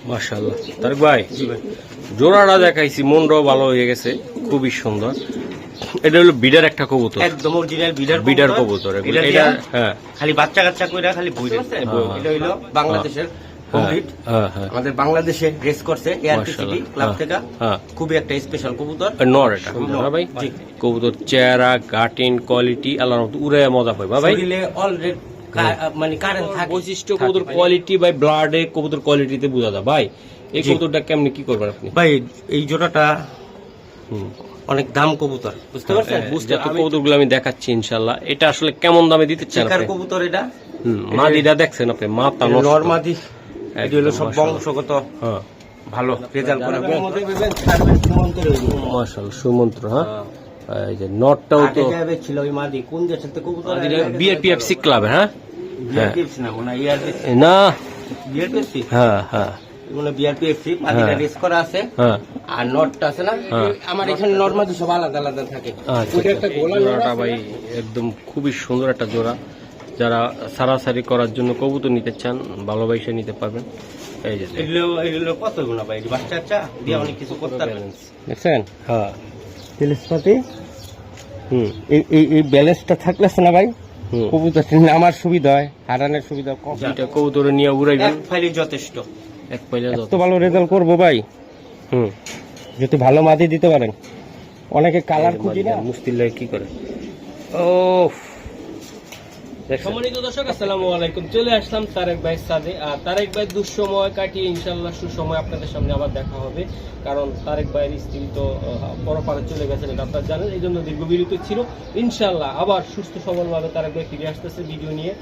মাশাআল্লাহ। তারেক ভাই জোড়াটা দেখাইছি, মনটাও ভালো হয়ে গেছে, খুবই সুন্দর। এটা হলো বিডার একটা কবুতর, একদম অরিজিনাল বিডার কবুতর। এটা হ্যাঁ, খালি বাচ্চা কাচ্চা কইরা খালি বইরে। এটা হইলো বাংলাদেশের কমপ্লিট, আমাদের বাংলাদেশে রেস করছে এআরপিসিটি ক্লাব থেকে। খুবই একটা স্পেশাল কবুতর, নর এটা ভাই। কবুতর চেহারা, গাটিন, কোয়ালিটি আল্লাহর রহমতে উড়ে মজা পাই ভাই। শরীরে অলরেডি মানে কারেন্ট থাকে। বৈশিষ্ট্য কবুতর কোয়ালিটি বাই ব্লাডে কবুতর কোয়ালিটিতে বোঝা যায় ভাই। এই কবুতরটা কেমনে কি করবেন আপনি ভাই? এই জোড়াটা অনেক দাম কবুতর, বুঝতে পারছেন? বুঝতে কবুতরগুলো আমি দেখাচ্ছি ইনশাআল্লাহ। এটা আসলে কেমন দামে দিতে চান আপনি? কবুতর এটা মাদিটা দেখছেন আপনি, মাথা নষ্ট। নরমাদি এটা হলো সব বংশগত ভালো রেজাল্ট করে। মাশাআল্লাহ, সুমন্ত্র। হ্যাঁ, এই যে নটটাও তো ছিল ওই মাদি কোন দেশের থেকে কবুতর? বিআরপিএফসি ক্লাবে। হ্যাঁ বিআরপিএফসি না মনে হয়, না বিআরপিএফসি। হ্যাঁ হ্যাঁ, মানে বিআরপিএফসি মাদিটা রেস করা আছে। আর নটটা আছে না, আমার এখানে নরমাদি সব আলাদা আলাদা থাকে। ওইটা একটা জোড়াটা ভাই একদম খুবই সুন্দর একটা জোড়া। যারা সারাসারি করার জন্য কবুতর নিতে চান, ভালোবাসে নিতে পারবেন। এই যে এগুলো কত গুণা ভাই, বাচ্চা বাচ্চা দিয়ে অনেক কিছু করতে পারবেন, দেখছেন? হ্যাঁ, তেলেসপাতি। এই ব্যালেন্সটা থাকলে না ভাই, কবুতর আমার সুবিধা হয়, হারানোর সুবিধা কম। এটা কবুতর নিয়ে উড়াইবেন, এক ফাইলে যথেষ্ট। এক পাইলে তো ভালো রেজাল্ট করবো ভাই। যদি ভালো মাটি দিতে পারেন। অনেকে কালার খুঁজি না, মুস্তিল কি করে। ও সম্মানিত দর্শক, আসসালামু আলাইকুম। চলে আসলাম তারেক ভাই সাদে। আর তারেক ভাই দুঃসময় কাটিয়ে ইনশাল্লাহ সুসময় আপনাদের সামনে আবার দেখা হবে। কারণ তারেক ভাইয়ের স্ত্রী তো পরপারে চলে গেছেন, এটা আপনারা জানেন। এই জন্য দীর্ঘ বিরতি ছিল। ইনশাল্লাহ আবার সুস্থ সবলভাবে তারেক ভাই ফিরে আসতেছে ভিডিও নিয়ে।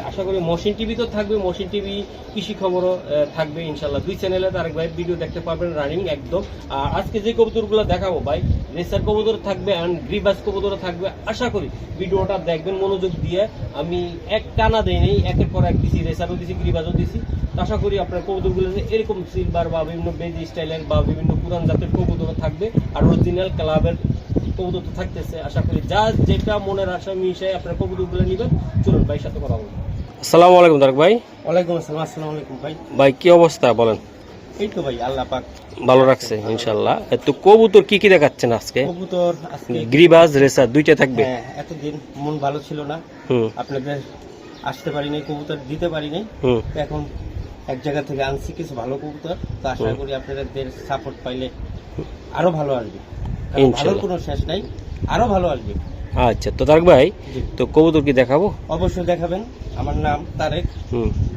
আশা করি মহসিন টিভি তো থাকবে, মহসিন টিভি কৃষি খবরও থাকবে ইনশাল্লাহ। দুই চ্যানেলে তারেক ভাইয়ের ভিডিও দেখতে পারবেন রানিং একদম। আর আজকে যে কবুতরগুলো দেখাবো ভাই, রেসার কবুতর থাকবে আর গ্রিবাস কবুতরও থাকবে। আশা করি ভিডিওটা দেখবেন মনোযোগ দিয়ে। আমি এক টানা দেই নেই, একের পর এক দিছি, রেসারও দিছি, গ্রিবাজও দিছি। আশা করি আপনার কবুতরগুলো এরকম সিলভার বা বিভিন্ন বেজি স্টাইলের বা বিভিন্ন পুরান জাতের কবুতর থাকবে। আর অরিজিনাল ক্লাবের কবুতর তো থাকতেছে। আশা করি যা যেটা মনের আশা মিশে আপনার কবুতরগুলো নেবেন। চলুন ভাইয়ের সাথে কথা বলুন। আসসালামু আলাইকুম তারেক ভাই। ওয়ালাইকুম আসসালাম। আসসালামু আলাইকুম ভাই। ভাই কি অবস্থা বলেন? এই তো ভাই আল্লাহ পাক ভালো রাখছে ইনশাআল্লাহ। তো কবুতর কি কি দেখাচ্ছেন আজকে? কবুতর আজকে গ্রিবাজ রেসার দুইটা থাকবে। হ্যাঁ, এতদিন মন ভালো ছিল না, আপনাদের আসতে পারি নাই, কবুতর দিতে পারি নাই। এখন এক জায়গা থেকে আনছি কিছু ভালো কবুতর। তো আশা করি আপনাদের সাপোর্ট পাইলে আরো ভালো আসবে। ভালো কোনো শেষ নাই, আরো ভালো আসবে। আচ্ছা, তো তারেক ভাই তো কবুতর কি দেখাবো? অবশ্যই দেখাবেন। আমার নাম তারেক,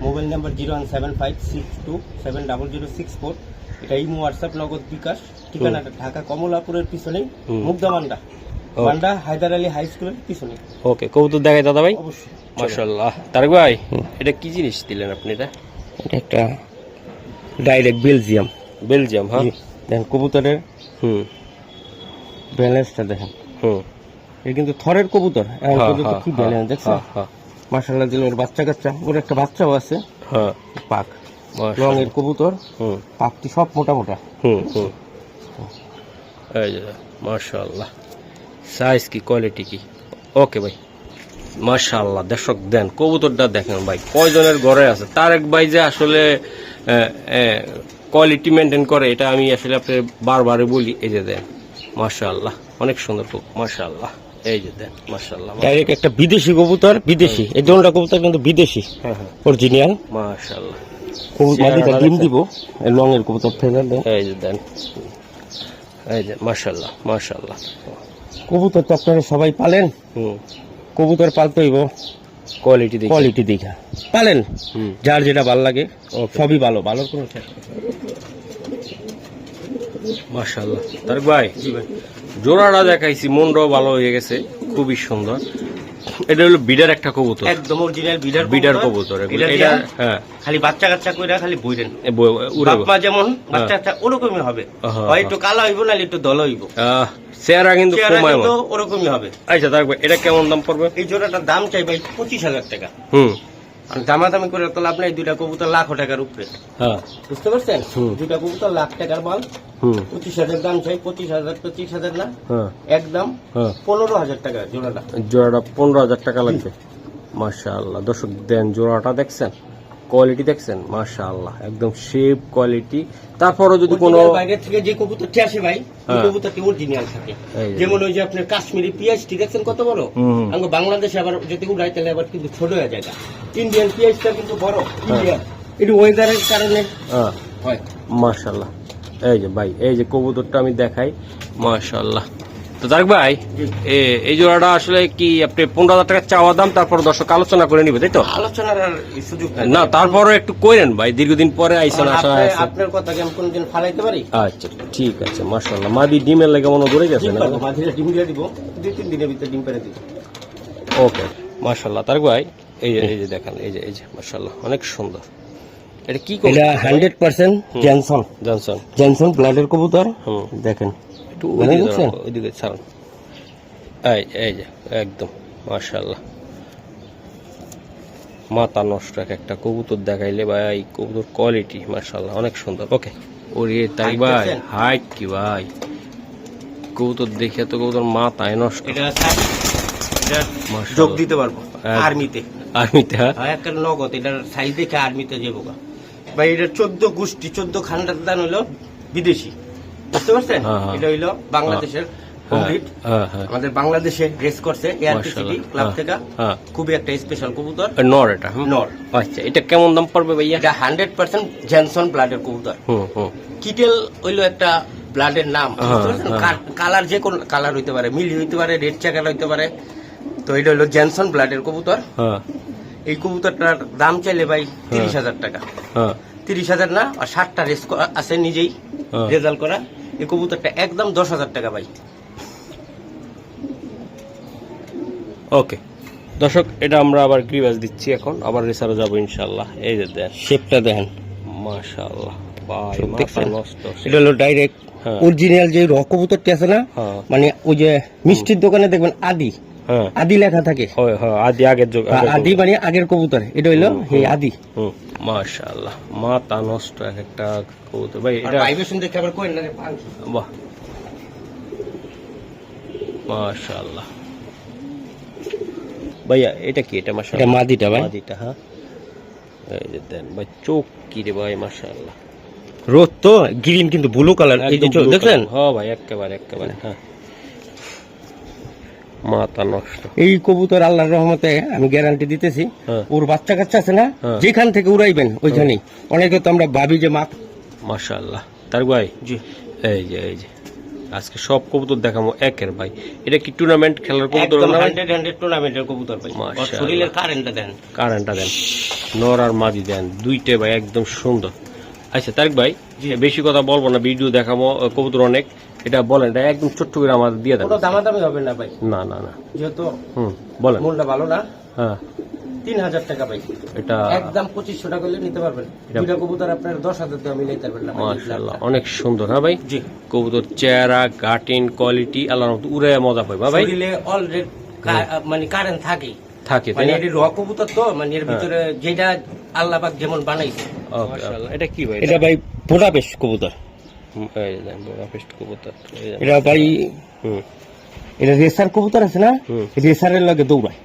মোবাইল নাম্বার 01756270064। এটা ইমো, হোয়াটসঅ্যাপ, নগদ, বিকাশ। ঠিকানাটা ঢাকা কমলাপুরের পিছনে, মুগদামান্ডা মান্ডা হায়দার আলী হাই স্কুলের পিছনে। ওকে, কবুতর দেখাই দাদা ভাই। অবশ্যই। মাশাআল্লাহ। তারেক ভাই এটা কি জিনিস দিলেন আপনি? এটা একটা ডাইরেক্ট বেলজিয়াম। বেলজিয়াম। হ্যাঁ, দেখেন কবুতরের ব্যালেন্সটা দেখেন। এটা কিন্তু থরের কবুতর, কি ব্যালেন্স দেখছেন? মাশাআল্লাহ দিল। ওর বাচ্চা কাচ্চা, ওর একটা বাচ্চাও আছে। পাক রঙের কবুতর, পাকটি সব মোটা মোটা। এই যে মাশাআল্লাহ, সাইজ কি, কোয়ালিটি কি। ওকে ভাই, মাশাআল্লাহ। দর্শক দেন কবুতরটা দেখেন ভাই, কয়জনের ঘরে আছে। তারেক ভাই যে আসলে কোয়ালিটি মেনটেন করে, এটা আমি আসলে আপনি বারবারই বলি। এই যে দেন মাশাআল্লাহ, অনেক সুন্দর মাশাআল্লাহ। এই যে দেন মাশাআল্লাহ, ডাইরেক্ট একটা বিদেশি কবুতর। বিদেশি এই দুটো কবুতর কিন্তু বিদেশি, অরিজিনাল মাশাআল্লাহ। মাদিটা ডিম দিব, রঙের কবুতর ফেলে দেন। এই যে দেন, এই যে মাশাআল্লাহ মাশাআল্লাহ। কবুতর তো আপনারা সবাই পালেন, কবুতর পালতে হইব কোয়ালিটি দেখা পালেন। যার যেটা ভালো লাগে সবই ভালো, ভালো কোনো মাশাআল্লাহ। তারেক ভাই জোড়াটা দেখাইছি, মনটাও ভালো হয়ে গেছে, খুবই সুন্দর। এটা হলো বিডার একটা কবুতর, একদম অরিজিনাল বিডার কবুতর। এটা খালি বাচ্চা কাচ্চা কইরা খালি বইরেন, উড়াবো যেমন বাচ্চা কাচ্চা ওরকমই হবে। হয় একটু কালো হইব না একটু দল হইব, চেহারা কিন্তু ওরকমই হবে। আচ্ছা তারেক ভাই এটা কেমন দাম পড়বে? এই জোড়াটার দাম চাই ভাই 25,000 টাকা। দামাদামি করে তো লাভ নাই, দুইটা কবুতর লাখ টাকার উপরে। বুঝতে পারছেন? দুইটা কবুতর লাখ টাকার মাল। 25,000 দাম চাই। 25,000 না, একদম 15,000 টাকা জোড়াটা। 15,000 টাকা লাগবে। মাশাআল্লাহ। দর্শক দেন জোড়াটা দেখছেন, কোয়ালিটি দেখছেন মাশাআল্লাহ, একদম শেপ কোয়ালিটি। তারপরও যদি কোনো বাইরে থেকে যে কবুতরটি আসে ভাই, ওই কবুতরটি অরিজিনাল থাকে। যেমন ওই যে আপনার কাশ্মীরি পিএইচটি দেখছেন কত বড়, আমরা বাংলাদেশে আবার যদি উড়াই তাহলে আবার কিন্তু ছোট হয়ে যায়। ইন্ডিয়ান পিএইচটা কিন্তু বড়, ইন্ডিয়ান একটু ওয়েদারের কারণে হয়। মাশাআল্লাহ, এই যে ভাই, এই যে কবুতরটা আমি দেখাই মাশাআল্লাহ। তো তারেক ভাই, এই জোড়াটা আসলে কি আপনি 15,000 টাকা চাওয়া দাম, তারপর দর্শক আলোচনা করে নিবে, তাই তো? আলোচনার আর সুযোগ না, তারপরও একটু কইরেন ভাই, দীর্ঘদিন পরে আইছেন, আশা আছে আপনার কথা কি আমি কোনদিন ফালাইতে পারি? আচ্ছা ঠিক আছে, মাশাআল্লাহ। মাদি ডিমের লাগে মনে ধরে গেছে না? মাঝিরা ডিম দিয়ে দিব, 2-3 দিনের ভিতরে ডিম পেরে দিব। ওকে মাশাআল্লাহ। তারেক ভাই, এই যে দেখেন, এই যে মাশাআল্লাহ, অনেক সুন্দর। এটা কি কবুতর? এটা 100% জনসন জনসন জনসন ব্লাডের কবুতর। দেখেন একটু ওইদিকে ছাড়ুন। এই যে একদম মাশাআল্লাহ, মাথা নষ্ট একটা কবুতর দেখাইলে ভাই, কবুতর কোয়ালিটি মাশাআল্লাহ অনেক সুন্দর। ওকে, ওরে তাই ভাই, হাইট কি ভাই, কবুতর দেখে তো কবুতর মাথায় নষ্ট। এটা যোগ দিতে পারবো আর্মিতে। হ্যাঁ, একটা নগদ। এটার সাইজ দেখে আর্মিতে যাবো ভাই। এটা 14 গোষ্ঠী, 14 খান্ডার দান হলো বিদেশি, বুঝতে পারছেন? এটা হইলো বাংলাদেশের কমপ্লিট। আমাদের বাংলাদেশে রেস করছে এআরপিসিবি ক্লাব থেকে। খুবই একটা স্পেশাল কবুতর। নর, এটা নর। আচ্ছা, এটা কেমন দাম পড়বে ভাইয়া? এটা 100% জনসন ব্লাডের কবুতর। কিটেল হইলো একটা ব্লাডের নাম, বুঝতে পারছেন? কালার যে কোন কালার হইতে পারে, মিলি হইতে পারে, রেড চাকার হইতে পারে। তো এটা হলো জনসন ব্লাডের কবুতর। এই কবুতরটার দাম চাইলে ভাই 30,000 টাকা। 30,000 না, আর 60টা রেস আছে নিজেই রেজাল্ট করা। এই কবুতরটা একদম 10,000 টাকা ভাই। ওকে দর্শক, এটা আমরা আবার গ্রিবাস দিচ্ছি, এখন আবার রেসারও যাবো ইনশাআল্লাহ। এই যে দেন, শেপটা দেখেন মাশাআল্লাহ ভাই, মাথা নষ্ট। এটা হলো ডাইরেক্ট অরিজিনাল যে র কবুতরটি আছে না, মানে ওই যে মিষ্টির দোকানে দেখবেন আদি, আদি লেখা থাকে। আদি, আগের যুগ, আদি মানে আগের কবুতর। এটা হইলো এই আদি। মাশাআল্লাহ, মাথা নষ্ট একটা কবুতর ভাই। এটা ভাইব্রেশন দেখে আবার কই না রে, বাহ মাশাআল্লাহ ভাইয়া। এটা কি? এটা মাশাআল্লাহ, এটা মাদিটা ভাই। মাদিটা, হ্যাঁ। এই যে দেন ভাই, চোখ কি রে ভাই, মাশাআল্লাহ। রোদ তো গ্রিন কিন্তু ব্লু কালার, এই যে চোখ দেখছেন? হ্যাঁ ভাই, একেবারে হ্যাঁ, মাথা নষ্ট। এই কবুতর আল্লাহর রহমতে আমি গ্যারান্টি দিতেছি, ওর বাচ্চা কাচ্চা আছে না, যেখান থেকে উড়াইবেন ওইখানেই। অনেকে তো আমরা ভাবি যে মা। মাশাআল্লাহ তারেক ভাই, জি এই যে আজকে সব কবুতর দেখাবো একের ভাই। এটা কি টুর্নামেন্ট খেলার কবুতর? 100 টুর্নামেন্টের কবুতর ভাই। শরীরের কারেন্টটা দেন, নর আর মাদি দেন, দুইটাই ভাই একদম সুন্দর। আচ্ছা তারেক ভাই, বেশি কথা বলবো না, ভিডিও দেখাবো কবুতর অনেক। এটা বলেন, এটা একদম ছোট্ট করে আমাদের দিয়ে দেন। কোনো দামাদামি হবে না ভাই। না, যেহেতু বলেন, মূলটা ভালো না। 3,000 টাকা ভাই। এটা একদম 2500 টাকা হলে নিতে পারবেন। দুইটা কবুতর আপনার 10,000 টাকা মিলাইতে পারবেন না। মাশাআল্লাহ অনেক সুন্দর। হ্যাঁ ভাই, জি। কবুতর চেহারা, গাটিন, কোয়ালিটি আল্লাহর রহমতে উড়ে মজা পাই ভাই। শরীরে অলরেডি মানে কারেন্ট থাকে, মানে এর র কবুতর তো, মানে এর ভিতরে যেটা আল্লাহ পাক যেমন বানাইছে। মাশাআল্লাহ। এটা কি ভাই? এটা ভাই বোডাপেস্ট কবুতর। এই দেন বোডাপেস্ট কবুতর। এটা ভাই এটা রেসার কবুতর আছে না, রেসারের লাগে দৌড়ায়।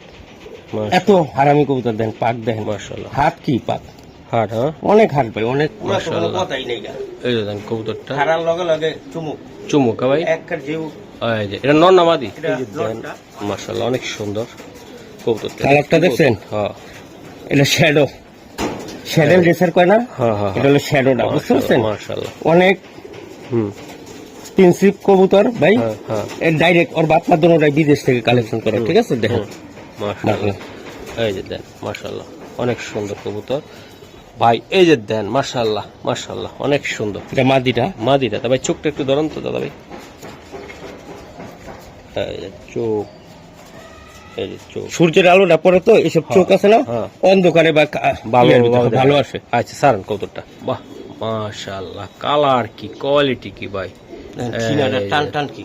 এত হারামি কবুতর দেন, পাক দেন মাশাআল্লাহ। হাত কি পাক, হাট, হ্যাঁ অনেক হাট ভাই, অনেক মাশাআল্লাহ। কথাই নেই। এই যে দেন কবুতরটা, হারার লগে চুমুক ভাই, একখার জিউ। এই যে এটা নর না মাদি? এই যে দেন মাশাআল্লাহ অনেক সুন্দর কবুতরটা। কালারটা দেখছেন? হ্যাঁ, এটা শ্যাডো রেসার কয় না? হ্যাঁ, এটা হলো শ্যাডোটা, বুঝতে পারছেন? মাশাআল্লাহ অনেক প্রিন্সিপ কবুতর ভাই। এর ডাইরেক্ট ওর বাচ্চা দোনোটাই বিদেশ থেকে কালেকশন করা, ঠিক আছে? দেখেন মাশাআল্লাহ, এই যে দেন মাশাআল্লাহ অনেক সুন্দর কবুতর ভাই। এই যে দেন মাশাআল্লাহ অনেক সুন্দর। এটা মাদিটা তা ভাই, চোখটা একটু ধরুন তো দাদা ভাই। এই যে চোখ, এই যে চোখ, সূর্যের আলোটা পড়ে তো এইসব চোখ আছে না, অন্ধকারে বা ভালো আসে। আচ্ছা সারান কবুতরটা, বাহ মাশাআল্লাহ। কালার কি, কোয়ালিটি কি ভাই, সিনারা টান কি,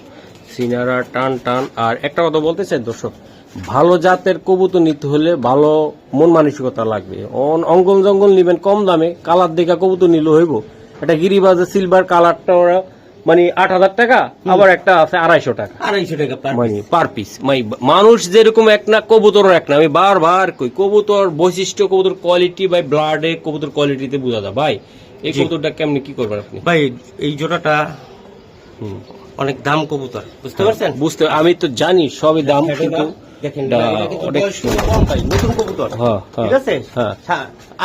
সিনারা টান। আর একটা কথা বলতে চাই দর্শক, ভালো জাতের কবুতর নিতে হলে ভালো মন মানসিকতা লাগবে। অঙ্গল জঙ্গল নিবেন কম দামে, কালার দেখা কবুতর নিলে হইব। এটা গিরিবাজে সিলভার কালারটা ওরা মানে 8,000 টাকা, আবার একটা আছে 250 টাকা 250 টাকা per মানে পার পিস। মানুষ যেরকম এক না, কবুতর এক না। আমি বারবার কই কবুতর বৈশিষ্ট্য, কবুতর কোয়ালিটি ভাই, ব্লাডে কবুতর কোয়ালিটিতে বোঝা যায় ভাই। এই কবুতরটা কেমনি কি করবেন আপনি ভাই? এই জোড়াটা অনেক দাম কবুতর, বুঝতে পারছেন? বুঝতে, আমি তো জানি সবই দাম, কিন্তু দেখেন এটা এটা কিন্তু অনেক বয়স কিন্তু কম ভাই, নতুন কবুতর, হ্যাঁ, হ্যাঁ, ঠিক আছে? হ্যাঁ।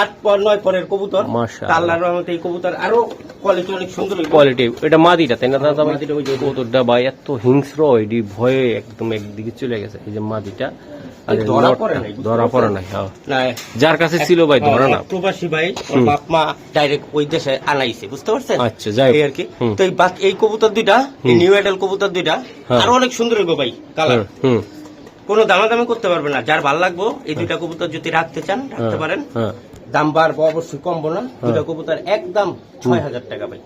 8 পর 9 পরের কবুতর, মাশাআল্লাহ। আল্লাহর রহমতে এই কবুতর আরো কোয়ালিটি অনেক সুন্দর হইবো। কোয়ালিটি। এটা মাদিটা তাই না দাদা ভাই? মাদিটা ওই যে- কবুতরটা ভাই এত হিংস্র, এডি ভয়ে একদম একদিকে চলে গেছে। এই যে মাদিটা, আর এই ধরা নটটা, পড়ে নাই, বুঝতে ধরা পড়ে নাই। হ্যাঁ, না, যার কাছে ছিল ভাই ধরে না। প্রবাসী ভাই, ওর বাপ মা ডাইরেক্ট ওই দেশে আনাইছে, বুঝতে পারছেন? আচ্ছা, যাই হোক। এই আর কি। তো এই কবুতর দুইটা, এই নিউ এডাল কবুতর দুইটা হ্যাঁ। আরো অনেক সুন্দর হইবো ভাই, কালার হুম, কোনো দামাদামি করতে পারবে না। যার ভালো লাগবো এই দুইটা কবুতর যদি রাখতে চান রাখতে পারেন। হ্যাঁ, দাম বাড়বো অবশ্যই, কমবো না। দুইটা কবুতর একদম 6,000 টাকা ভাই,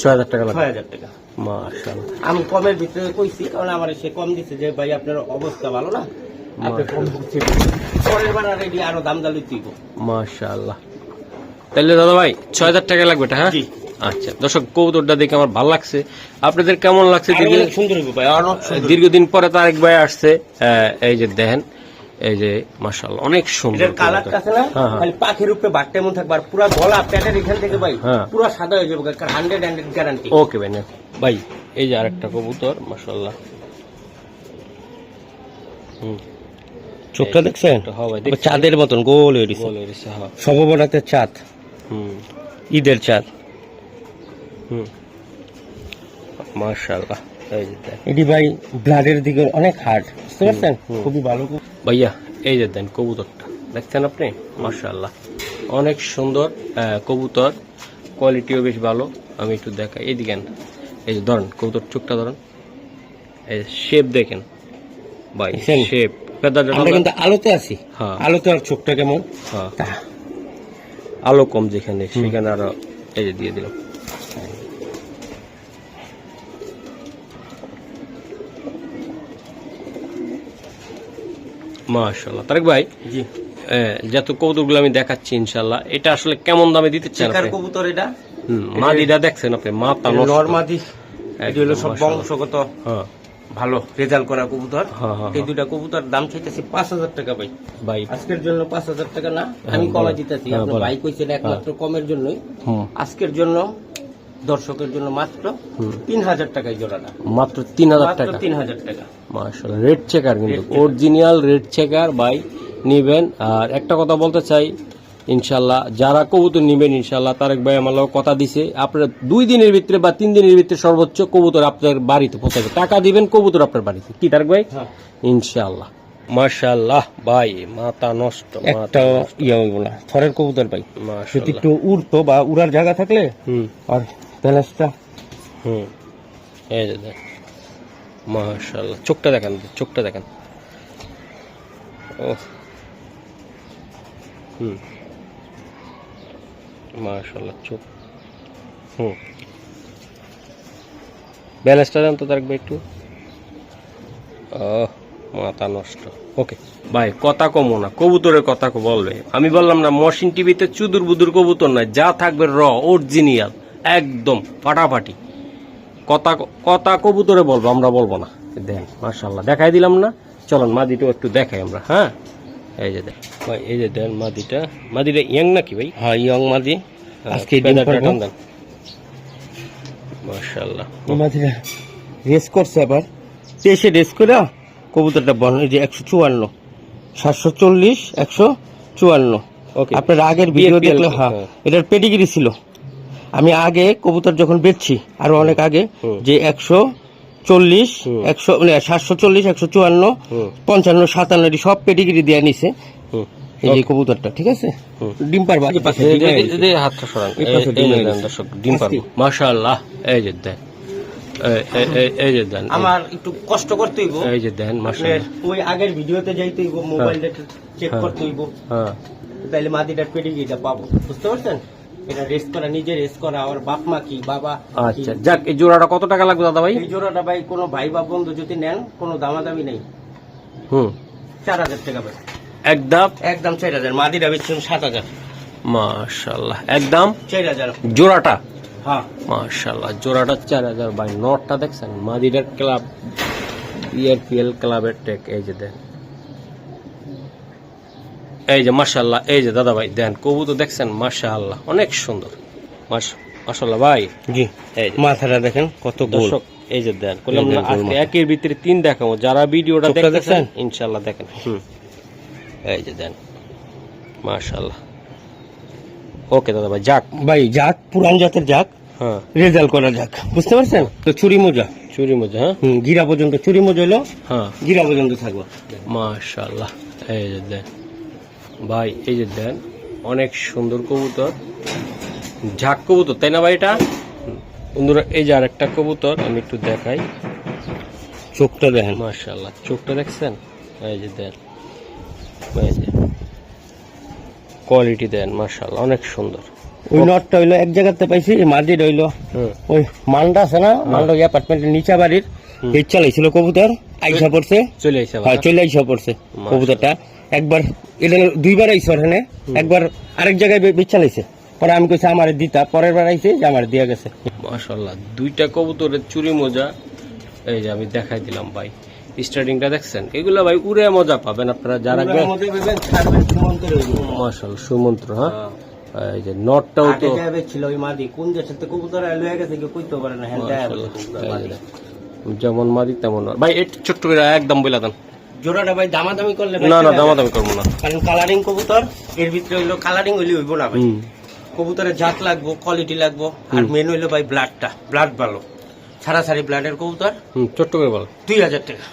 6,000 টাকা লাগবে। 6,000 টাকা। মাশাআল্লাহ, আমি কমের ভিতরে কইছি, কারণ আমার সে কম দিচ্ছে যে ভাই আপনার অবস্থা ভালো না, আপনি কম দিচ্ছেন। পরের বার আর এটি আরো দাম দালুই তুইব। মাশাআল্লাহ। তাহলে দাদা ভাই 6,000 টাকা লাগবে এটা? হ্যাঁ, জি। আচ্ছা দর্শক, কবুতরটা দেখে আমার ভালো লাগছে। আপনাদের কেমন লাগছে? আরো অনেক সুন্দর হইবো ভাই, আরো সুন্দর। দীর্ঘদিন পরে তারেক ভাই আসছে। এই যে দেখেন, এই যে মাশাআল্লাহ অনেক সুন্দর এটার কালারটা আছে না, হ্যাঁ, হ্যাঁ। খালি পাখির উপরে বাটটা এমন থাকবে, আর পুরো গলা প্যাটের এখান থেকে ভাই হ্যাঁ। পুরো সাদা হয়ে যাবে, 100% গ্যারান্টি। ওকে ভাই, নেন। ভাই এই যে আরেকটা কবুতর, মাশাআল্লাহ। চোখটা দেখছেন? হ্যাঁ ভাই, আবার চাঁদের মতন গোল হয়ে গেছে, গোল হয়ে গেছে, হ্যাঁ। সববরাতের চাঁদ, হুম, ঈদের চাঁদ। হুম, মাশাআল্লাহ। এই যে দেখ এটি ভাই ব্লাডের দিকে অনেক হার্ড, বুঝতে পারছেন? খুবই ভালো। ভাইয়া, এই যে দেন কবুতরটা দেখছেন আপনি, মাশাআল্লাহ অনেক সুন্দর কবুতর, কোয়ালিটিও বেশ ভালো। আমি একটু দেখাই, এইদিকে আন। এই যে ধরেন কবুতর চোখটা ধরেন, এই শেপ দেখেন ভাই, দেখছেন? শেপ ফেদারটা। আমরা কিন্তু আলোতে আছি, হ্যাঁ, আলোতে আর চোখটা কেমন। হ্যাঁ, আলো কম যেখানে, সেখানে আরো এই যে দিয়ে দিলাম। মাশাআল্লাহ। তারেক ভাই, জি, যত কবুতরগুলো আমি দেখাচ্ছি ইনশাআল্লাহ, এটা আসলে কেমন দামে দিতে চান চেকার আপনি? কবুতর এটা, মাদিটা দেখছেন আপনি, মাথা নষ্ট। নরমাদি, এটি হলো সব মাশাআল্লাহ। বংশগত হ্যাঁ, ভালো রেজাল্ট করা কবুতর। হ্যাঁ, হ্যাঁ, এই দুইটা কবুতর দাম চাইতেছি 5,000 টাকা ভাই। ভাই। আজকের জন্য 5,000 টাকা না, আমি হ্যাঁ, কমে বলেন। দিতেছি। হ্যাঁ, আপনার বলেন। ভাই কইছেন একমাত্র কমের জন্যই। হুম, আজকের জন্য দর্শকের জন্য মাত্র 3,000 টাকায় জোড়াটা, মাত্র 3,000 মাত্র টাকা। 3,000 টাকা। মাশাআল্লাহ, রেড চেকার কিন্তু, red checker। Original red checker ভাই নিবেন। আর একটা কথা বলতে চাই, ইনশাআল্লাহ যারা কবুতর নিবেন, ইনশাআল্লাহ তারেক ভাই আমার লগে কথা দিছে, আপনারা 2 দিনের ভিতরে বা 3 দিনের ভিতরে সর্বোচ্চ কবুতর আপনার বাড়িতে পৌঁছাবে। টাকা দিবেন, কবুতর আপনার বাড়িতে। কি তারেক ভাই? হ্যাঁ, ইনশাআল্লাহ। মাশাআল্লাহ ভাই, মাথা নষ্ট, একটা ইয়ে হইব না থরের কবুতর ভাই, যদি মাশাআল্লাহ। একটু উড়তো বা উড়ার জায়গা থাকলে, হুম, আর ব্যালেন্সটা হুম, এই যে দেখ, মাশাআল্লাহ। চোখটা দেখেন, চোখটা দেখেন। ও, হুম, মাশাআল্লাহ চোখ। হুম, ব্যালেন্সটা দেন তো তারেক ভাই একটু। মাথা নষ্ট। ওকে ভাই, কথা কমো না, কবুতরের কথা বলবে। আমি বললাম না, মশিন টিভিতে চুদুর বুদুর কবুতর নয়, যা থাকবে র অরিজিনাল, একদম ফাটাফাটি। কথা কথা কবুতরে বলবো, আমরা বলবো না। দেন মাশাআল্লাহ, দেখাই দিলাম না। চলুন মাদিটাও একটু দেখাই আমরা। হ্যাঁ, এই যে দেখ ভাই, এই যে দেন মাদিটা। মাদিটা ইয়াং নাকি ভাই? হ্যাঁ ইয়ং মাদি, আজকে ফেদারটা টান দেন। মাশাআল্লাহ, মাদিরা রেস করছে, আবার পেশে রেস করে কবুতরটা বন। এই যে 154, 740, 154। ওকে। আপনার আগের ভিডিও BFPL দেখলে, হ্যাঁ, এটার পেডিগ্রি ছিল। আমি আগে কবুতর যখন বেচছি, আরো অনেক আগে, যে 140, 100 মানে 740, 154, 55, 57 এটি সব পেডিগ্রি দিয়ে নিছে। এই যে কবুতরটা, ঠিক আছে, ডিম পারবা। হাতটা সরান, এই পাশে ডিম এই হয়ে দেন গেছে। দর্শক, ডিম পারবো। মাশাআল্লাহ, এই যে দেন, এই যে দেন, আমার একটু কষ্ট করতে হইব, এই যে দেন, মাশাআল্লাহ। ওই আগের ভিডিওতে যাইতে হইব, মোবাইলটা চেক হ্যাঁ। করতে হইব, হ্যাঁ, তাইলে মাদিটার পেডিগ্রিটা পাবো, বুঝতে পারছেন? এটা রেস করা, নিজে রেস করা, আর বাপ মা কি, বাবা কি। আচ্ছা যাক, এই জোড়াটা কত টাকা লাগবে দাদা ভাই? এই জোড়াটা ভাই কোনো ভাই বা বন্ধু যদি নেন, কোনো দামাদামি নেই, হুম, 4,000 টাকা ভাই, একদম একদম 4,000। মাদিটা বেচছিলাম 7,000, মাশাআল্লাহ, একদম 4,000। জোড়াটা। হ্যাঁ মাশাআল্লাহ জোড়াটা 4000 ভাই। নটটা দেখছেন মাদিরার ক্লাব বিআরপিএল ক্লাবের টেক। এই যে দেন, এই যে মাশাআল্লাহ, এই যে দাদা ভাই দেন কবুতর দেখছেন মাশাআল্লাহ অনেক সুন্দর। মাশাআল্লাহ ভাই। জি এই যে মাথাটা দেখেন কত গোল। দর্শক এই যে দেন বললাম না এই যে গোল আজকে মাথা। একের ভিতরে 3 দেখাবো, যারা ভিডিওটা চোখটা দেখতেছেন দেখছেন? ইনশাআল্লাহ দেখেন। এই যে দেন মাশাআল্লাহ। ওকে দাদা ভাই যাক ভাই যাক পুরান জাতের যাক, হ্যাঁ রেজাল্ট করা যাক, বুঝতে পারছেন তো? চুরি মোজা, চুরি মজা, হ্যাঁ গিরা পর্যন্ত চুরি মোজা হলো, হ্যাঁ গিরা পর্যন্ত থাকবো। মাশাআল্লাহ। এই যে দেন ভাই, এই যে দেন অনেক সুন্দর কবুতর, ঝাক কবুতর তাই না ভাই এটা? বন্ধুরা এই যে আরেকটা কবুতর আমি একটু দেখাই। চোখটা দেখেন, মাশাআল্লাহ চোখটা দেখছেন? এই যে দেন, এই যে কোয়ালিটি দেন মাশাআল্লাহ অনেক সুন্দর। ওই নটটা হইলো এক জায়গাতে পাইছি, মাদির হইলো ওই মান্ডা আছে না, মান্ডা অ্যাপার্টমেন্টের নিচা বাড়ির এই চালাইছিল কবুতর, আইসা পড়ছে, চলে আইসা হ্যাঁ চলে আইসা পড়ছে কবুতরটা। একবার এটা দুইবার আইসে ওখানে, একবার আরেক জায়গায় চালাইছে, পরে আমি কইছি আমার দিতা, পরের বার আইছে যে আমার দিয়া গেছে। মাশাআল্লাহ দুইটা কবুতরের চুরি মোজা এই যে আমি দেখাই দিলাম ভাই। স্টার্টিংটা দেখছেন? এগুলো ভাই উড়ে মজা পাবেন আপনারা যারা মাশাআল্লাহ সুমন্ত্র। হ্যাঁ এই যে নটটাও তো ছিল ওই মাদি কোন দেশের থেকে কবুতর লয়ে গেছে কেউ কইতে পারে না। হ্যাঁ যেমন মাদি তেমন নর। ভাই একটু ছোট্ট করে একদম বলে দেন জোড়াটা ভাই দামাদামি করলে না না দামাদামি করবো না, কারণ কালারিং কবুতর এর ভিতরে হইলো, কালারিং হইলে হইব না ভাই। কবুতরের জাত লাগবো, কোয়ালিটি লাগবো, আর মেন হইলো ভাই ব্লাডটা, ব্লাড ভালো, ছাড়াছাড়ি ব্লাডের কবুতর। ছোট্ট করে বল। 2000 টাকা।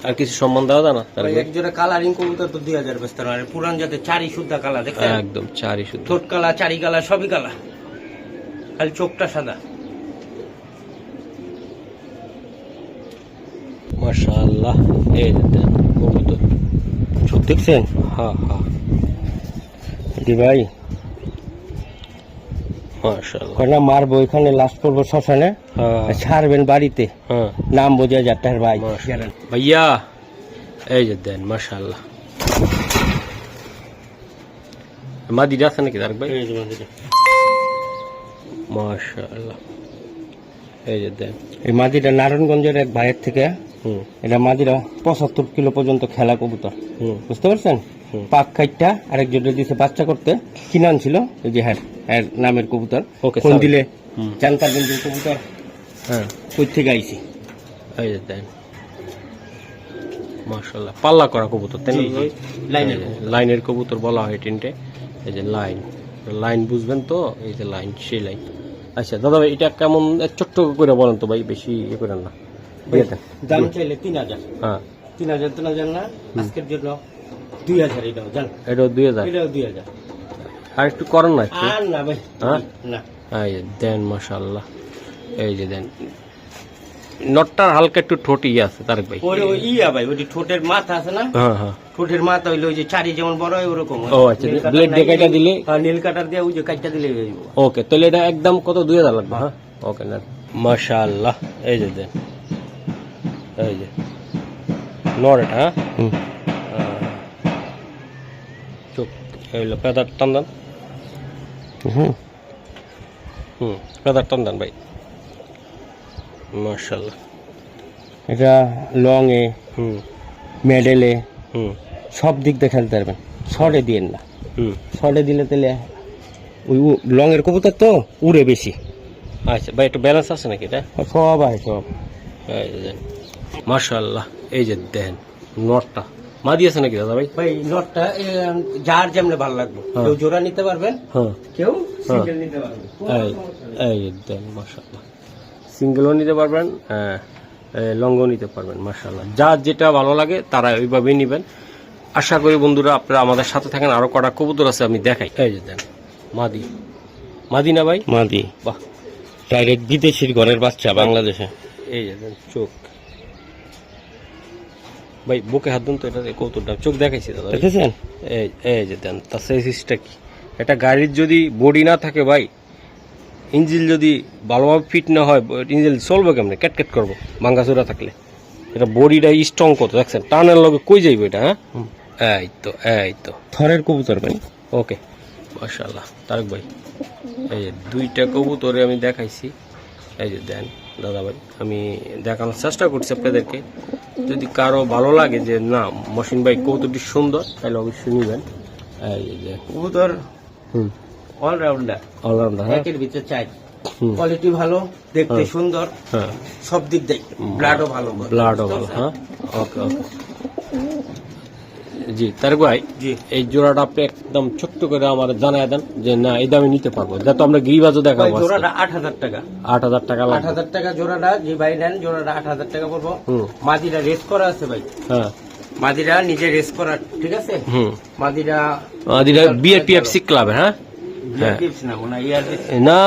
আর কিছু সম্মান দেওয়া যায় না? এক জোড়া কালারিং কবুতর তো 2000 বেচতে পারে। পুরান জাতের চারি শুদ্ধা কালা দেখেন, একদম চারি শুদ্ধ, ঠোঁট কালা, চারি কালা, সবই কালা, খালি চোখটা সাদা। মাশাআল্লাহ এই যে দেন কবুতর চোখ দেখছেন? হ্যাঁ হ্যাঁ জি ভাই মাশাআল্লাহ। কয়না মারবো এখানে, লাস্ট করবো শ্মশানে, হ্যাঁ ছাড়বেন বাড়িতে, হ্যাঁ নাম বোঝা যাত্রার ভাই। মাশাআল্লাহ। ভাইয়া এই যে দেন মাশাআল্লাহ। মাদিরা আছে নাকি তারক ভাই? মাশাআল্লাহ এই যে দেন। এই মাদিটা নারায়ণগঞ্জের এক ভাইয়ের থেকে, এটা মাদিরা 75 কিলো পর্যন্ত খেলা কবুতর, বুঝতে পারছেন? পাক খাইটা আরেকজনের দিছে বাচ্চা করতে, কিনে আনছিল এই যে হ্যাঁ হ্যাঁ নামের কবুতর। কোন দিলে জানতার কিন্তু কবুতর হ্যাঁ কই থেকে আইছি। এই যে দেন মাশাআল্লাহ পাল্লা করা কবুতর তাই না? লাইনের কবুতর বলা হয় তিনটে। এই যে লাইন, লাইন বুঝবেন তো? এই যে লাইন, সেই লাইন। আচ্ছা দাদা ভাই এটা কেমন ছোট্ট করে বলেন তো ভাই, বেশি ইয়ে করেন না। দাম চাইলে 3000। হ্যাঁ 3000 না, আজকের জন্য 2000 এটাও জান, এটাও 2000, এটাও 2000। আর একটু করেন না একটু। আর না ভাই, হ্যাঁ না। এই যে দেন মাশাআল্লাহ। এই যে দেন নটটার হালকা একটু ঠোঁট ইয়ে আছে তারেক ভাই। ওই ইয়া ভাই, ওই ঠোঁটের মাথা আছে না, হ্যাঁ হ্যাঁ ঠোঁটের মাথা হইলো ওই যে চারি যেমন বড় হয় ওরকম। ও আচ্ছা ব্লেড দিয়ে কাটা দিলে, নীল কাটার দিয়ে ওই যে কাটটা দিলে হয়ে যাবে। ওকে তাহলে এটা একদম কত 2000 লাগবে? হ্যাঁ ওকে না মাশাআল্লাহ। এই যে দেন এই যে নর এটা, হ্যাঁ চোখ হইলো পেদার টান দেন, পেদার টান দেন ভাই মাশাআল্লাহ। এটা লং এ, মেডেলে, সব দিক দিয়ে খেলতে পারবেন, শর্টে দিয়েন না। শর্টে দিলে তাহলে ওই লং এর কবুতর তো উড়ে বেশি। আচ্ছা ভাই একটু ব্যালেন্স আছে নাকি এটা? সব আছে সব। এই যে দেন মাশাআল্লাহ। এই যে দেন নটটা মাদি আছে নাকি দাদা ভাই? ভাই নটটা যার যেমন ভালো লাগবে, কেউ জোড়া নিতে পারবেন, হ্যাঁ কেউ সিঙ্গেল নিতে পারবেন। এই যে দেন মাশাআল্লাহ, সিঙ্গেলও নিতে পারবেন, লংও নিতে পারবেন মাশাআল্লাহ। যার যেটা ভালো লাগে তারা ওইভাবেই নেবেন। আশা করি বন্ধুরা আপনারা আমাদের সাথে থাকেন। আরো কটা কবুতর আছে আমি দেখাই। এই যে দেন মাদি, মাদি না ভাই? মাদি, বাহ ডাইরেক্ট বিদেশির ঘরের বাচ্চা বাংলাদেশে। এই যে দেন চোখ ভাই, বুকে হাত দেন তো, এটা কৌতুকটা চোখ দেখাইছি দাদা দেখেছেন? এই যে দেন তার সাইজটা কি। এটা গাড়ির যদি বডি না থাকে ভাই, ইঞ্জিন যদি ভালোভাবে ফিট না হয়, ইঞ্জিন চলবে কেমনে? ক্যাটক্যাট করবো ভাঙ্গাচোরা থাকলে। এটা বডিটা স্ট্রং কত দেখছেন, টানের লগে কই যাইবে এটা। হ্যাঁ এই তো থরের কবুতর ভাই। ওকে মাশাআল্লাহ তারেক ভাই, এই যে দুইটা কবুতরে আমি দেখাইছি, এই যে দেন দাদা ভাই, আমি দেখানোর চেষ্টা করছি আপনাদেরকে। যদি কারো ভালো লাগে যে না মহসিন ভাই কবুতরটি সুন্দর, তাহলে অবশ্যই নিবেন। এই যে কবুতর অলরাউন্ডার, অলরাউন্ডার, হ্যাঁ, একের ভিতরে চাই, কোয়ালিটি ভালো, দেখতে সুন্দর, হ্যাঁ, সব দিক দিয়ে ব্লাডও ভালো, ব্লাডও ভালো, হ্যাঁ, ওকে ওকে। জি তারেক ভাই, জি এই জোড়াটা আপনি একদম ছোট্ট করে আমার জানায় দেন যে না এই দামে নিতে পারবো, যাতে আমরা গিরিবাজও ভাই দেখাবো। জোড়াটা 8,000 টাকা, 8,000 টাকা লাগবে। 8,000 টাকা জোড়াটা, যে ভাই নেন জোড়াটা 8,000 টাকা পড়বো। মাদিরা রেস করা আছে ভাই, হ্যাঁ, মাদিরা নিজে রেস করা, ঠিক আছে। মাদিরা বিআরপিএফসি ক্লাবে, হ্যাঁ, বিআরপিএফসি না মনে হয়, ইয়ারপিএফসি না,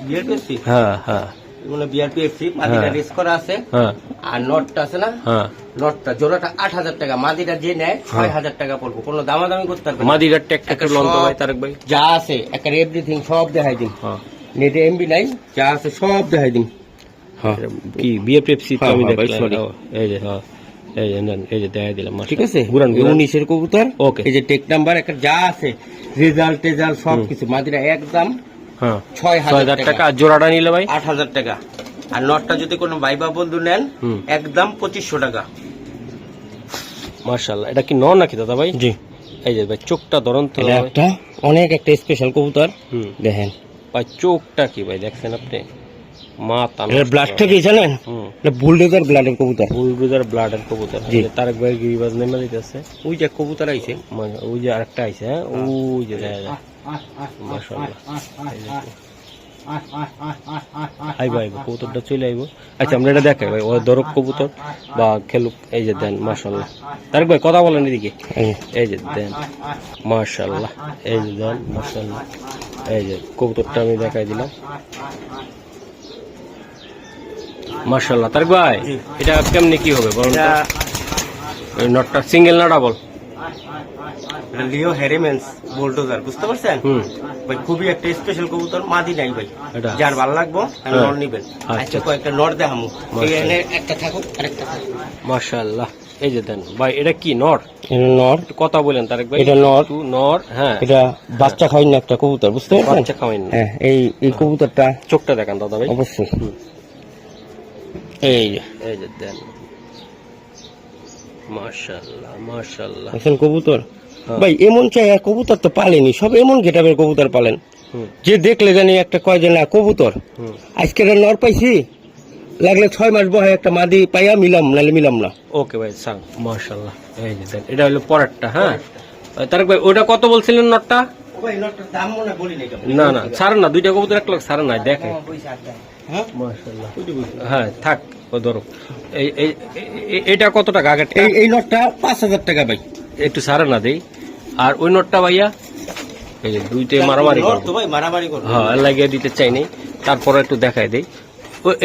বিআরপিএফসি, হ্যাঁ হ্যাঁ মনে হয় বিআরপিএফসি। মাদিরা রেস করা আছে, হ্যাঁ আর নটটা আছে না, হ্যাঁ, নটটা জোড়াটা 8,000 টাকা, মাদিরা যে নেয় 6,000 টাকা পড়বো, কোনো দামাদামি করতে পারবে না। মাদিরার ট্যাক্টর লন্ত ভাই তারেক ভাই, যা আছে একটা এভরিথিং সব দেখাই দিন, হ্যাঁ নেটে এমবি নাই, যা আছে সব দেখাই দিন। হ্যাঁ, কি বিআরপিএফসি তো হ্যাঁ, আমি হ্যাঁ, ভাই, দেখলাম, sorry। এই যে হ্যাঁ, এই যে নেন, এই যে দেখাই দিলাম, ঠিক আছে, গুরান গুরান, 19-এর কবুতর, ওকে। এই যে টেক নাম্বার একটা যা আছে, রেজাল্ট টেজাল্ট সব কিছু, মাদিরা একদম হ্যাঁ 6,000 টাকা। আর জোড়াটা নিলে ভাই 8,000 টাকা, আর নটটা যদি কোনো ভাইবা বন্ধু নেন একদম 2,500 টাকা। মাশাআল্লাহ, এটা কি নর নাকি দাদা ভাই? জি, এই যে ভাই চোখটা ধরন তো এটা একটা অনেক একটা স্পেশাল কবুতর, দেখেন ভাই চোখটা কি ভাই দেখছেন আপনি, মাথা এর ব্লাডটা কি জানেন, এটা বুলডোজার ব্লাডের কবুতর, বুলডোজার ব্লাডের কবুতর। জি। তারেক ভাই গিরিবাজ নেমে দিতেছে, ওই যে কবুতর আইছে, ওই যে আরেকটা আইছে, হ্যাঁ ওই যে দেখা যায়, মাশাআল্লাহ। আইব আইব কবুতরটা চলে আইব। আচ্ছা আমরা এটা দেখাই ভাই, ও দরক কবুতর বা খেলুক, এই যে দেন মাশাআল্লাহ। তারেক ভাই কথা বলেন এদিকে, এই যে দেন মাশাআল্লাহ, এই যে দেন মাশাআল্লাহ, এই যে কবুতরটা আমি দেখাই দিলাম, মাশাআল্লাহ। তারেক ভাই এটা কেমনে কি হবে বলুন তো? এই নটটা সিঙ্গেল না ডাবল? লিও হেরিমেন্স বুলডোজার, বুঝতে পারছেন ভাই, খুবই একটা স্পেশাল কবুতর, মাদি নাই ভাই, এটা যার ভালো লাগবো নর নিবেন। আচ্ছা। আচ্ছা কয়েকটা নর দেখামু, এখানে একটা থাকুক আরেকটা থাকুক, মাশাআল্লাহ। এই যে দেন ভাই, এটা কি নর? এটা নর, একটু কথা বলেন তারেক ভাই। এটা নর, নর, হ্যাঁ, এটা বাচ্চা খাওয়াই না একটা কবুতর, বুঝতে পারছেন? বাচ্চা খাওয়াই না, হ্যাঁ, এই কবুতরটা চোখটা দেখান দাদা ভাই, অবশ্যই, এই যে দেন মাশাআল্লাহ মাশাআল্লাহ। দেখছেন কবুতর ভাই, এমন চাই আর কবুতর তো পালেনি, সব এমন গেটাবের কবুতর পালেন, যে দেখলে জানি একটা কয় যে না কবুতর, আজকে নর পাইছি, লাগলে 6 মাস বহে একটা মাদি পাইয়া মিলাম, নাহলে মিলাম না। ওকে ভাই সাং, মাশাআল্লাহ। এই যে দেন, এটা হলো পরেরটা, হ্যাঁ তারেক ভাই, ওটা কত বলছিলেন নটটা? না না ছাড়েন না, দুইটা কবুতর এক লাখ ছাড়েন না, দেখে মাশাআল্লাহ, হ্যাঁ থাক ও ধরো। এটা কত টাকা আগে? এই নটটা 5,000 টাকা ভাই, একটু ছাড়েন না দেই। আর ওই নোটটা ভাইয়া, এই যে দুইটাই মারামারি নর করবো, তো ভাই মারামারি করবো, হ্যাঁ লাগিয়ে দিতে চাই নাই, তারপরে একটু দেখাই দেই।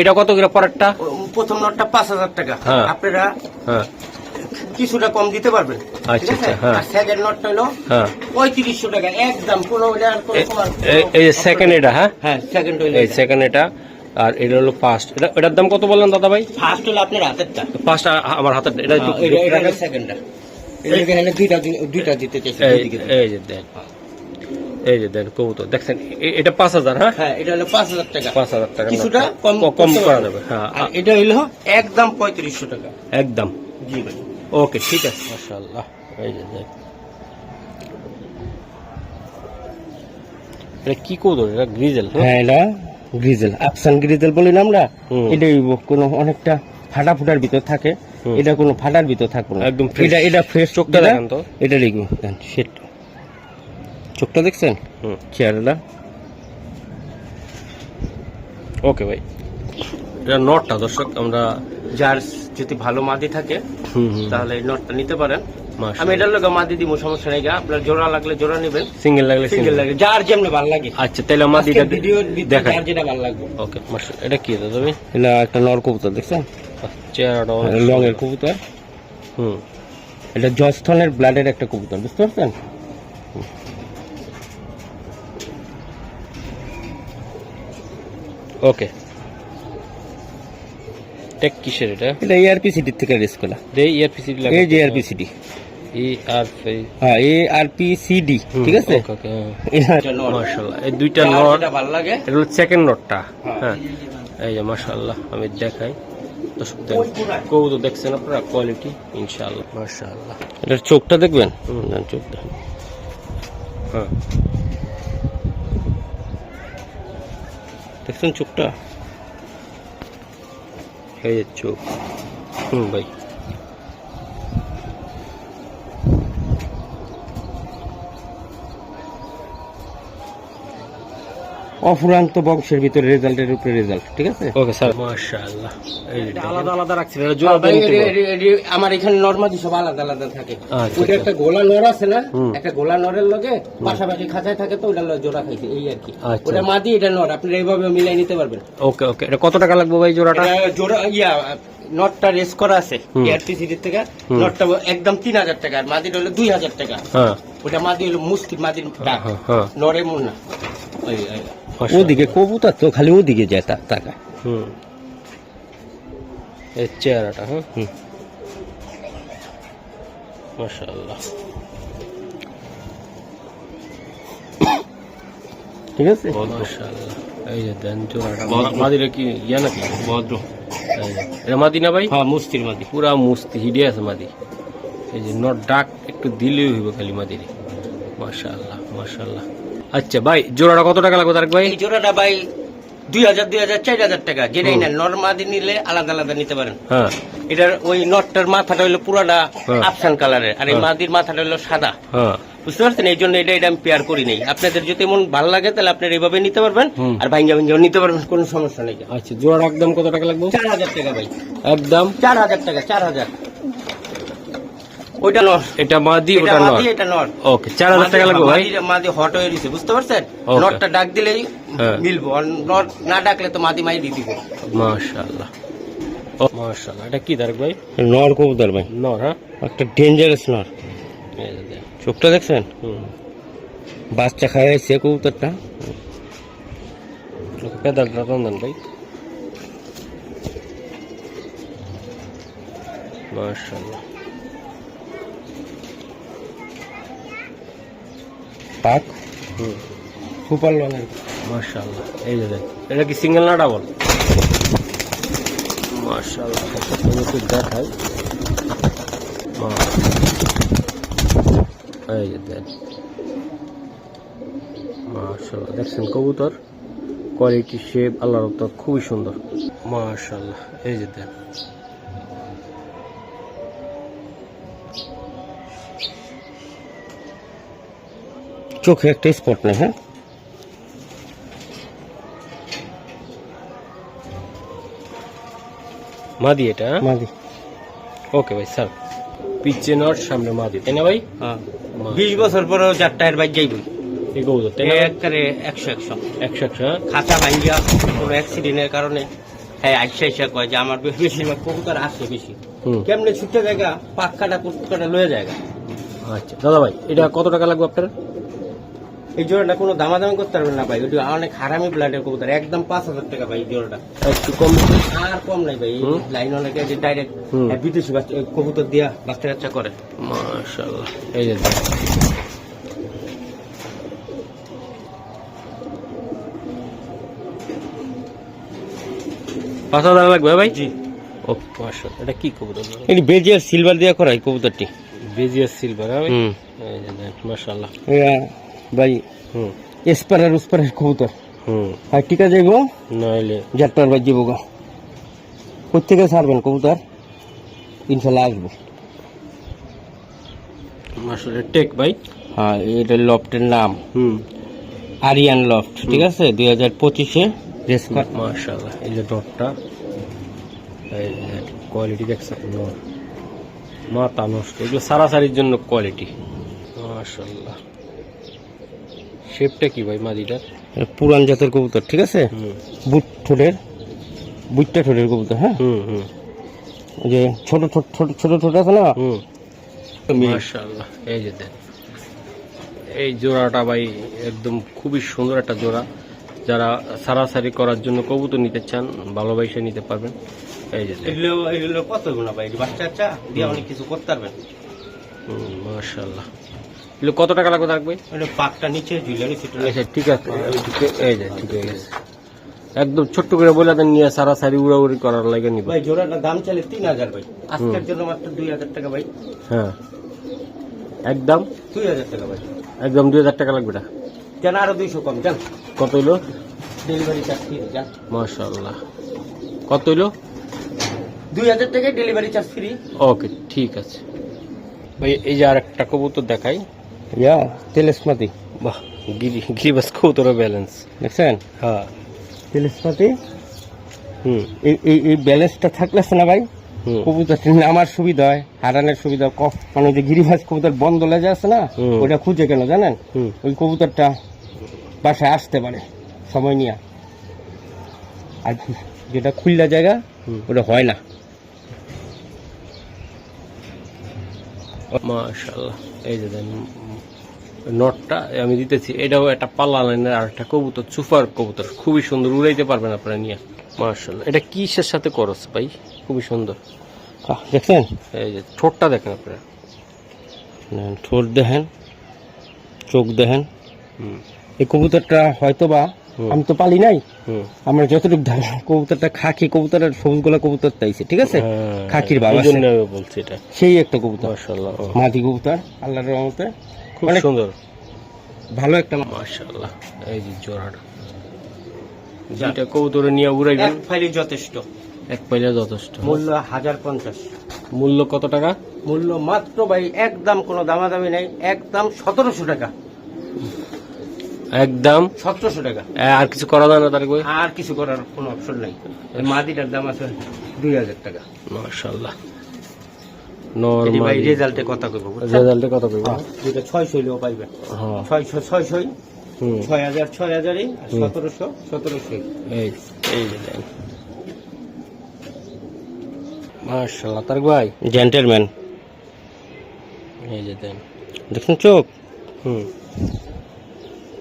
এটা কত করে পরেরটা? প্রথম নটটা 5,000 টাকা, হ্যাঁ। আপনারা হ্যাঁ কিছুটা কম দিতে পারবেন, আচ্ছা আচ্ছা, হ্যাঁ আর সেকেন্ড নটটা হলো হ্যাঁ 3500 টাকা একদম, কোনো এই যে সেকেন্ড এটা, হ্যাঁ হ্যাঁ সেকেন্ড হইলো এই সেকেন্ড এটা, আর এটা হলো ফার্স্ট। এটার দাম কত বললেন দাদা ভাই? ফার্স্ট হলো আপনার হাতেরটা, ফার্স্ট আমার হাতে, এটা একটু এটা হলো সেকেন্ডটা, এখানে দুইটা দিতে চাইছি, এই যে দেন, এই যে দেন কবুতর দেখছেন, এটা 5,000, হ্যাঁ হ্যাঁ এটা হলো 5,000 টাকা, 5,000 টাকা, কিছুটা কম করা যাবে, হ্যাঁ আর এটা হইলো একদম 3500 টাকা একদম। জি ভাই, ওকে ঠিক আছে, মাশাআল্লাহ। এই যে দেখ, এটা কি কবুতর? এটা গ্রিজেল, হ্যাঁ এটা গ্রিজেল, আফসান গ্রিজেল বলি না আমরা, এটা কোনো অনেকটা ফাটা ফুটার ভিতর থাকে, এটা কোনো ফাটার ভিতর থাকবে না, একদম এটা ফ্রেশ। চোখটা দেখেন তো, এটা লিখুন সেট, চোখটা দেখছেন, চেহারাটা। ওকে ভাই, এটা নটটা দর্শক, আমরা যার যদি ভালো মাদি থাকে তাহলে এই নটটা নিতে পারেন, আমি এটার লোক মাদি দিব, সমস্যা নেই, আপনার জোড়া লাগলে জোড়া নেবেন, সিঙ্গেল লাগলে সিঙ্গেল লাগে, যার যেমন ভালো লাগে। আচ্ছা তাহলে মাদিটা ভিডিও দেখাই, যার যেটা ভালো লাগবে। ওকে মাশাআল্লাহ। এটা কি দাদা ভাই? এটা একটা নর কবুতর, দেখছেন চেহারাটা লং এর কবুতর, এটা জস্থনের ব্লাডের একটা কবুতর, বুঝতে পারছেন? ওকে, টেক কিসের এটা? এটা এআরপি সিটি থেকে রেস করা, দে ইয়ারপিসি লাগে, এই যে এআরপি সিটি, হ্যাঁ ARPCD, ঠিক আছে। মাশাআল্লাহ, এই দুইটা নট ভালো লাগে। এটা হলো সেকেন্ড নটটা। হ্যাঁ, এই যে মাশাআল্লাহ আমি দেখাই দর্শক, কবুতর দেখছেন আপনারা, কোয়ালিটি ইনশাআল্লাহ মাশাআল্লাহ। এটার চোখটা দেখবেন, চোখ দেখেন। হ্যাঁ, দেখছেন চোখটা, এই যে চোখ। ভাই অফুরান্ত বংশের ভিতরে রেজাল্টের উপরে রেজাল্ট, ঠিক আছে। ওকে স্যার, মাশাআল্লাহ। এই যে আলাদা আলাদা রাখছেন, এটা জোড়া জোড়া দিতে পারবেন। আমার এখানে নরমাদি সব আলাদা আলাদা থাকে। আচ্ছা, ওটা একটা গোলা নর আছে না, হুম। একটা গোলা নরের লগে পাশাপাশি খাঁচায় থাকে, তো ওটা জোড়া খাইছে, এই আর কি। আচ্ছা। ওটা মাদি, এটা নর, আপনি এইভাবে মিলাই নিতে পারবেন। ওকে ওকে, এটা কত টাকা লাগবে ভাই জোড়াটা? এটা জোড়া নটটা রেস করা আছে ARPCD থেকে, নটটা একদম 3000 টাকা, আর মাদিটা হলো 2000 টাকা। হ্যাঁ ওটা মাদি হলো মুস্তি, মাদির ডাক, হ্যাঁ, নরে মন না। মাশাআল্লাহ। ওদিকে কবুতর তো খালি ওদিকে যায় টাকা। এই চেহারাটা, হ্যাঁ, মাশাআল্লাহ, ঠিক আছে। মাশাআল্লাহ। এই যে দেন জোড়াটা, মাদিরা কি ইয়া নাকি ভদ্র? এটা মাদি না ভাই? হ্যাঁ, মুস্তির মাদি, পুরা মুস্তি হিডে আছে মাদি। এই যে নট ডাক একটু দিলেই হইব খালি মাদিরে। মাশাআল্লাহ মাশাআল্লাহ। আচ্ছা ভাই, জোড়াটা কত টাকা লাগবে তারেক ভাই? এই জোড়াটা ভাই 2000, 2000, 4000 টাকা, যেটাই নেন। নরমাদি নিলে আলাদা আলাদা নিতে পারেন। হ্যাঁ, এটার ওই নটটার মাথাটা হইলো পুরাটা হ্যাঁ। আফসান কালারের, আর এই হ্যাঁ। মাদির মাথাটা হইলো সাদা, হ্যাঁ, বুঝতে পারছেন। এই জন্য এটা আমি পেয়ার করি নাই। আপনাদের যদি মন ভালো লাগে তাহলে আপনারা এইভাবে নিতে পারবেন, হুম। আর ভাঙ্গা ভাঙ্গাও নিতে পারবেন, কোনো সমস্যা নেই। আচ্ছা, জোড়ার একদম কত টাকা লাগবে? 4000 টাকা ভাই, একদম 4000 টাকা, 4000। ওইটা নর, এটা মাদি, এটা ওটা নর। মাদি, এটা নর। ওকে, 4000 টাকা লাগবে ভাই। মাদি হট হয়ে গেছে, বুঝতে পারছেন। Okay. নটটা ডাক দিলেই হ্যাঁ। মিলবো, আর নট না ডাকলে তো মাদি মাই দিয়ে দিব। মাশাআল্লাহ, ও মাশাআল্লাহ। এটা কি তারেক ভাই? নর কবুতর ভাই, নর, হ্যাঁ, একটা ডেঞ্জারাস নর। এই যে দেন। চোখটা দেখছেন, বাচ্চা খাওয়াইছে কবুতরটা। পেদালটা টান দেন ভাই। মাশাআল্লাহ, পাক সুপার লনের। মাশাআল্লাহ। এই যে দেন, এটা কি সিঙ্গেল না ডাবল? মাশাআল্লাহ, একটু দেখাই। এই যে দেন, মাশাআল্লাহ। দেখছেন কবুতর কোয়ালিটি, শেপ, আল্লাহর রহমতে খুবই সুন্দর। মাশাআল্লাহ। এই যে দেন, চোখে একটা স্পট নেই। হ্যাঁ, মাদি এটা, হ্যাঁ? মাদি। ওকে ভাই স্যার, পিচ্ছে নট, সামনে মাদি, তাই না ভাই? হ্যাঁ, 20 বছর পরেও 4 টায়ার বাইক যাইব এই কবুতর, তাই না? একবারে 100, 100, হ্যাঁ? খাঁচা ভাঙ্গিয়া কোনো অ্যাক্সিডেন্টের কারণে। হ্যাঁ, আইসা কয় যে আমার বেশিরভাগ কবুতর আসে বেশি, কেমনে ছুটে জায়গা পাক্কাটা কুটকাটা লয়ে জায়গা। আচ্ছা দাদা ভাই, এটা কত টাকা লাগবে আপনার? এই জোড়াটা কোনো দামাদামি করতে পারবেন না ভাই, ওটা অনেক হারামি ব্লাডের কবুতর, একদম 5000 টাকা ভাই জোড়াটা। একটু কম? আর কম নাই ভাই, লাইন অনেকে যে ডাইরেক্ট বিদেশি বাচ্চা কবুতর দিয়া বাচ্চা কাচ্চা করে। মাশাআল্লাহ। এই যে 5000 লাগবে ভাই? জি। ও মাশাআল্লাহ। এটা কি কবুতর? এটি বেজিয়ার সিলভার দিয়া করা এই কবুতরটি। বেজিয়ার সিলভার, হ্যাঁ? হুম, এই যে দেন, মাশাআল্লাহ। ভাই হুম এসপারের উসপারের কবুতর। হুম, আর টিকা যাইব নাইলে যাত্রার বাজ যাবো গা। কোথেকে ছাড়বেন কবুতর? ইনশাল্লাহ আসবো। মাশাআল্লাহ। টেক ভাই? হ্যাঁ, এটা লফটের নাম হুম, আরিয়ান লফট, ঠিক আছে, 2025-এ রেস কর। মাশাআল্লাহ। এই যে ডটটা, এই যে কোয়ালিটি দেখছেন, মাথা নষ্ট, এগুলো সারাসারির জন্য কোয়ালিটি। মাশাআল্লাহ। শেপটা কি ভাই মাদিটার? পুরান জাতের কবুতর, ঠিক আছে, হুম বুটটা ঠোঁটের কবুতর। হ্যাঁ, হুম হুম ওই যে ছোট ছোট আছে না। হুম, মাশাআল্লাহ। এই যে দেন, এই জোড়াটা ভাই একদম খুবই সুন্দর একটা জোড়া। যারা সারাসারি করার জন্য কবুতর নিতে চান, ভালোবাসে নিতে পারবেন। এই যে দেন, এগুলো কত গুণা ভাই, বাচ্চা বাচ্চা দিয়ে অনেক কিছু করতে পারবেন। মাশাআল্লাহ। এগুলো কত টাকা লাগবে তারেক ভাই? এটা পাকটা নিচে ঝুলানি সেটা আচ্ছা ঠিক আছে, এই যে ঠিক হয়ে গেছে। একদম ছোট্ট করে বলে দেন নিয়ে সারাসারি উড়াউড়ি করার লাগে নিব ভাই। জোড়াটা দাম চাইলে 3000 ভাই, আজকের জন্য মাত্র 2000 টাকা ভাই। হ্যাঁ একদম 2000 টাকা ভাই, একদম 2000 টাকা লাগবে এটা। জান আরো 200 কম জান। কত হইলো? ডেলিভারি চার্জ ফ্রি জান। মাশাআল্লাহ। কত হইলো? 2000 টাকায় ডেলিভারি চার্জ ফ্রি। ওকে ঠিক আছে ভাই। এই যে আরেকটা কবুতর দেখাই, ইয়া তেলেসমাতি। বাহ, গিরিবাস কবুতরের ব্যালেন্স দেখছেন? হ্যাঁ। তেলেসমাতি এই এই ব্যালেন্সটা থাকলে না ভাই, কবুতর আমার সুবিধা হয়, হারানোর সুবিধা কম। মানে যে গিরিবাস কবুতর বন্ধ লেগে আছে না, ওটা খুঁজে কেন জানেন? ওই কবুতরটা বাসায় আসতে পারে সময় নিয়ে, আর যেটা খুললা জায়গা ওটা হয় না। মাশাআল্লাহ। এই যে দেন নটটা আমি দিতেছি, এটাও একটা পাল্লা লাইনের আর একটা কবুতর, সুপার কবুতর, খুবই সুন্দর, উড়াইতে পারবেন আপনারা নিয়ে। মাশাআল্লাহ। এটা কিসের সাথে করস ভাই? খুবই সুন্দর। দেখছেন? এই যে ঠোঁটটা দেখেন আপনারা, ঠোঁট দেখেন, চোখ দেখেন। এই কবুতরটা হয়তো বা আমি তো পালি নাই, আমরা যতটুকু ধারণা কবুতরটা খাকি কবুতরের সবুজগুলা কবুতর তাইছে, ঠিক আছে? খাকির বাবা বলছে এটা সেই একটা কবুতর। মাশাআল্লাহ। মাদি কবুতর আল্লাহর রহমতে খুব সুন্দর, ভালো একটা। মাশাআল্লাহ। এই যে জোড়াটা, যেটা কবুতরে নিয়ে উড়াইবেন এক ফাইলে যথেষ্ট, এক পাইলে যথেষ্ট। মূল্য 1050। মূল্য কত টাকা? মূল্য মাত্র ভাই একদম কোনো দামাদামি নাই, একদম 1700 টাকা। একদম 1700 টাকা। আর কিছু করা যায় না তারেক ভাই? আর কিছু করার কোনো অপশন নাই। মাদিটার দাম আছে 2000 টাকা। মাশাআল্লাহ। এই ভাই রেজাল্টে কথা কইব, রেজাল্টে কত কইব? যেটা 600 হইলেও পাইবেন। হ্যাঁ 600 6000 6000 আর 1700 এই যে দেন। মাশাআল্লাহ তারেক ভাই, জেন্টলম্যান। এই যে দেন, দেখুন চোখ,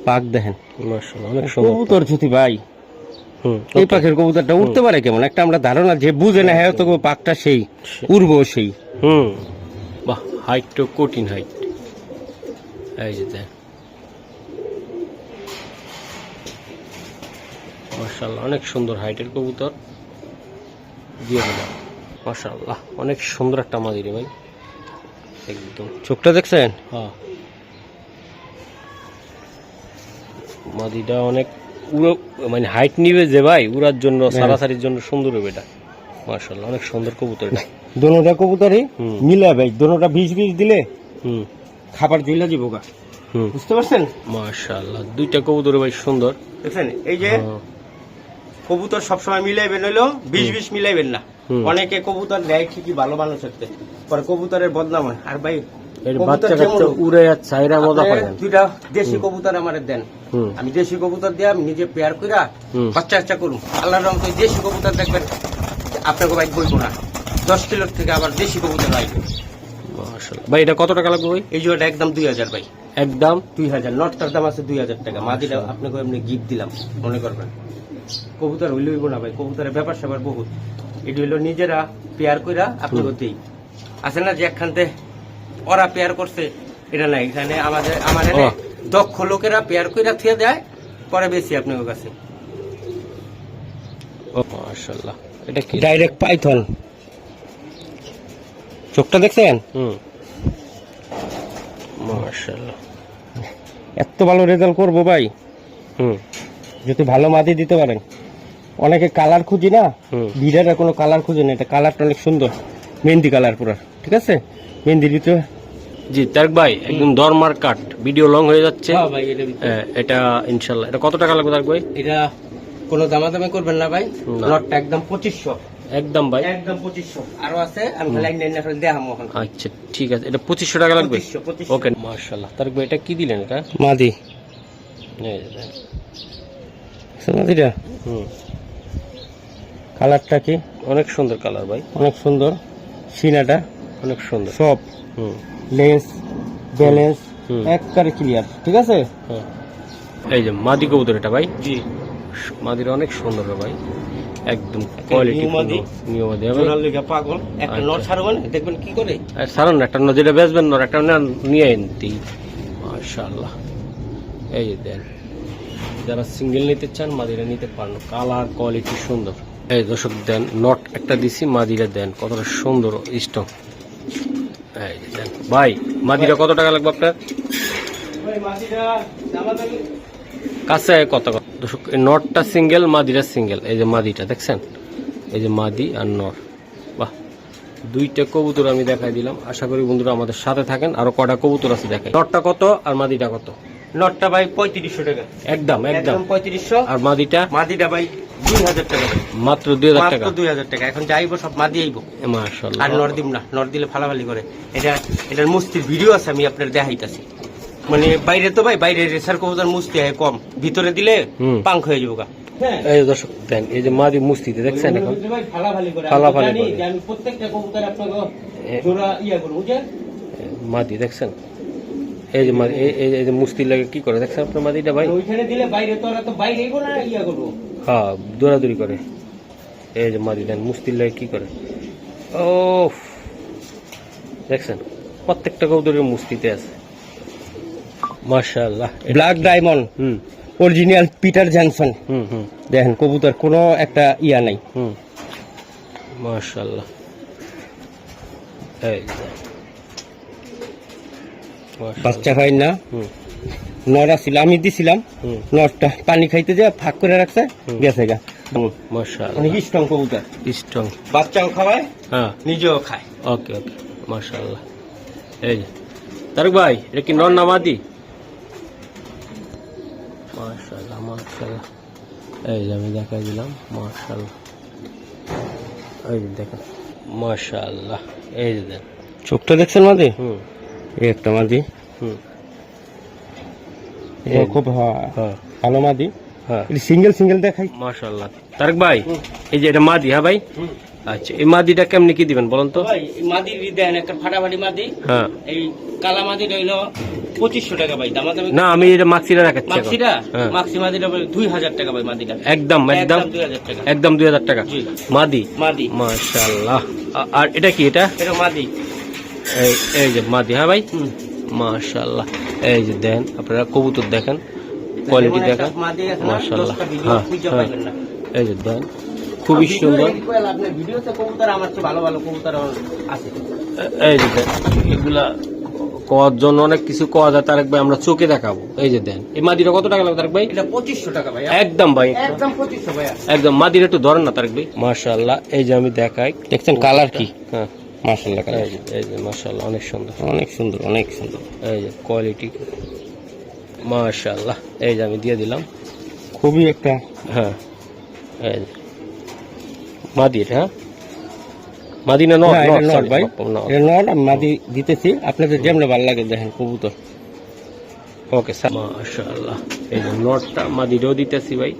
পাক দেখেন। মাশাআল্লাহ অনেক সুন্দর কবুতর যদি ভাই, এই পাখির কবুতরটা উঠতে পারে কেমন একটা আমরা ধারণা, যে বুঝে না হ্যাঁ তো পাকটা সেই উড়বো সেই। বাহ, হাইট তো কঠিন হাইট। এই যে দেন, মাশাআল্লাহ অনেক সুন্দর হাইটের কবুতর দিয়ে দিলাম। মাশাআল্লাহ অনেক সুন্দর একটা মাদি রে ভাই, একদম। চোখটা দেখছেন? হ্যাঁ, মাদিটা অনেক উড়ো, মানে হাইট নিবে যে ভাই, উড়ার জন্য সারাসারির জন্য সুন্দর হবে এটা। মাশাআল্লাহ অনেক সুন্দর কবুতর এটা। দোনোটা কবুতরই মিলা ভাই, দোনোটা 20 দিলে খাবার জইলা যাবো গা, বুঝতে পারছেন? মাশাআল্লাহ দুইটা কবুতর ভাই সুন্দর। দেখছেন? এই যে কবুতর সবসময় মিলাইবেন, হইলো 20 মিলাইবেন না। অনেকে কবুতর দেয় ঠিকই ভালো মানুষ হচ্ছে, পরে কবুতরের বদনাম হয়। আর ভাই বাচ্চা কাচ্চা উড়ে যাচ্ছে, এরা মজা পায় না। দুইটা দেশি কবুতর আমার দেন, আমি দেশি কবুতর দিয়ে আমি নিজে পেয়ার কইরা বাচ্চা কাচ্চা করুন। আল্লাহর রহমতে দেশি কবুতর দেখবেন আপনাকে ভাই বইব না, 10 কিলোর থেকে আবার দেশি কবুতর আসবে। মাশাআল্লাহ ভাই, এটা কত টাকা লাগবে ভাই? এই জোড়াটা একদম 2000 ভাই, একদম 2000। নটটার দাম আছে 2000 টাকা। মাদিটা আপনাকে এমনি গিফট দিলাম মনে করবেন। কবুতর হইলে হইব না ভাই, কবুতরের ব্যাপার স্যাপার বহুত। এটি হইলো নিজেরা পেয়ার কইরা আপনি করতেই আছে না, যে একখানতে ওরা পেয়ার করছে এটা নাই। এখানে আমার দক্ষ লোকেরা পেয়ার কইরা থিয়ে দেয়, পরে বেশি আপনার কাছে। মাশাআল্লাহ, এটা কি? Direct Python. চোখটা দেখছেন? মাশাআল্লাহ এত ভালো রেজাল্ট করবো ভাই যদি ভালো মাদি দিতে পারেন। অনেকে কালার খুঁজি না, বিড়ারা কোনো কালার খুঁজে না, এটা কালারটা অনেক সুন্দর, মেহেন্দি কালার পুরো, ঠিক আছে? মেহেন্দির ভিতরে। জি তারেক ভাই, একদম দরমার কাট, ভিডিও লং হয়ে যাচ্ছে। হ্যাঁ ভাই, এটা ইনশাআল্লাহ। এটা কত টাকা লাগবে তারেক ভাই? এটা কোনো দামাদামি করবেন না ভাই, লটটা একদম 2500। একদম ভাই, একদম 2500। আরো আছে, আমি লাইন দেখাম এখন। আচ্ছা ঠিক আছে, এটা 2500 টাকা লাগবে। 2500। ওকে মাশাআল্লাহ। তারেক ভাই, এটা কি দিলেন? এটা মাদি। মাদিটা কালারটা কি অনেক সুন্দর কালার ভাই, অনেক সুন্দর। সিনাটা অনেক সুন্দর, সব লেস ব্যালেন্স একবারে ক্লিয়ার, ঠিক আছে? এই যে মাদি কবুতর এটা ভাই। জি, মাদির অনেক সুন্দর ভাই। একদম কোয়ালিটি নিয়মাদি হবে। জোড়ার লেগে পাগল, একটা আচ্ছা। নর ছাড়বেন দেখবেন কি করে। আর সারান না, একটা যেটা বেচবেন না একটা নিয়ে এনতি। মাশাআল্লাহ, এই যে দেন, যারা সিঙ্গেল নিতে চান মাদিরা নিতে পারেন, কালার কোয়ালিটি সুন্দর। এই দর্শক দেন, নট একটা দিছি, মাদিরা দেন কতটা সুন্দর স্টক। এই যে দেন ভাই, মাদিরা কত টাকা লাগবে আপনার কাছে? কত দর্শক, এই নটটা সিঙ্গেল, মাদিরা সিঙ্গেল। এই যে মাদিটা দেখছেন, এই যে মাদি আর নর। বাহ, দুইটা কবুতর আমি দেখাই দিলাম। আশা করি বন্ধুরা আমাদের সাথে থাকেন। আরো কটা কবুতর আছে দেখাই। নটটা কত আর মাদিটা কত? নটটা ভাই 3500 টাকা একদম একদম। 3500। আর মাদিটা? মাদিটা ভাই 2000 টাকা, মাত্র 2000 টাকা। মাত্র 2000 টাকা। এখন যাইবো সব মাদি আইবো। মাশাআল্লাহ। আর নর দিম না, নর দিলে ফালাফালি করে। এটার মুস্তির ভিডিও আছে, আমি আপনার দেখাইতাছি। মানে বাইরে তো ভাই, বাইরে রেসার কবুতর মুস্তি হয় কম, ভিতরে দিলে পাঙ্ক হয়ে যাবো গা। এই যে দর্শক দেন, এই যে মাদি মুস্তিতে দেখছেন এখন ফালাফালি করে। ফালাফালি করে। আমি প্রত্যেকটা কবুতর আপনাকে জোড়া ইয়া করবো, বুঝছেন? মাদি দেখছেন, এই যে মাদি, এই যে মুস্তি লাগে কি করে দেখছেন আপনার মাদিটা ভাই? ওইখানে দিলে বাইরে তো ওরা তো বাইরেই বলে না ইয়া করবো। হ্যাঁ, দৌড়াদৌড়ি করে। এই যে মাদি দেন, মুস্তির লাগে কি করে। ও দেখছেন, প্রত্যেকটা কবুতরের মুস্তিতে আছে। মাশাআল্লাহ। Black diamond, original Peter Johnson. দেখেন কবুতর কোনো একটা ইয়া নাই। মাশাআল্লাহ। এই যে বাচ্চা খাই না, নরা ছিল, আমি দিছিলাম। নরটা পানি খাইতে যে ফাঁক করে রাখছে, গেছে গা। মাশাআল্লাহ, অনেক স্ট্রং কবুতর, স্ট্রং। বাচ্চাও খাওয়ায়, হ্যাঁ, নিজেও খায়। ওকে ওকে, মাশাআল্লাহ। এই যে তারক ভাই, এটা কি নর না মাদি? মাশাআল্লাহ মাশাআল্লাহ। এই যে আমি দেখাই দিলাম। মাশাআল্লাহ, এই যে দেখেন, মাশাআল্লাহ। এই যে দেন, চোখটা দেখছেন মাদি? এই একটা মাদি, খুব ভালো মাদি। হ্যাঁ, সিঙ্গেল সিঙ্গেল দেখাই। মাশাআল্লাহ। তারক ভাই, এই যে এটা মাদি? হ্যাঁ ভাই। আচ্ছা, এই মাদিটা কেমনি কি দিবেন বলেন তো? ভাই মাদির দেন একটা ফাটাফাটি মাদি। হ্যাঁ, এই কালা মাদিটা হইলো 2500 টাকা ভাই। দামাদামি না, আমি এটা মাক্সিটা রাখাচ্ছি। মাক্সিটা, মাক্সি মাদিটা 2000 টাকা ভাই মাদিটা। একদম একদম 2000 টাকা, একদম 2000 টাকা মাদি। মাদি, মাশাআল্লাহ। আর এটা কি? এটা মাদি। এই যে মাদি। হ্যাঁ ভাই, মাশাআল্লাহ। এই যে দেন, আপনারা কবুতর দেখেন, কোয়ালিটি দেখেন, মাশাআল্লাহ। হ্যাঁ, এই যে দেন, খুবই সুন্দর। আপনার ভিডিওতে কবুতর আমার চেয়ে ভালো ভালো কবুতর আছে। এই যে দেন, এগুলা কওয়ার জন্য অনেক কিছু কওয়া যায় তারেক ভাই, আমরা চোখে দেখাবো। এই যে দেন, এই মাদিটা কত টাকা লাগবে তারেক ভাই? এটা 2500 টাকা ভাই। একদম ভাই, একদম 2500 ভাই, একদম। মাদিটা একটু ধরেন না তারেক ভাই। মাশাআল্লাহ। এই যে আমি দেখাই, দেখছেন কালার কি? হ্যাঁ, মাশাআল্লাহ কালার। এই যে মাশাআল্লাহ, অনেক সুন্দর, অনেক সুন্দর, অনেক সুন্দর। এই যে কোয়ালিটি, মাশাআল্লাহ। এই যে আমি দিয়ে দিলাম, খুবই একটা। হ্যাঁ, এই যে মাদি। এটা হ্যাঁ, মাদি না নর? নর ভাই, নর। মাদি দিতেছি আপনাদের যেমন ভালো লাগে। দেখেন কবুতর, ওকে স্যার, মাশাআল্লাহ। এই যে নটটা, মাদিটাও দিতেছি ভাই।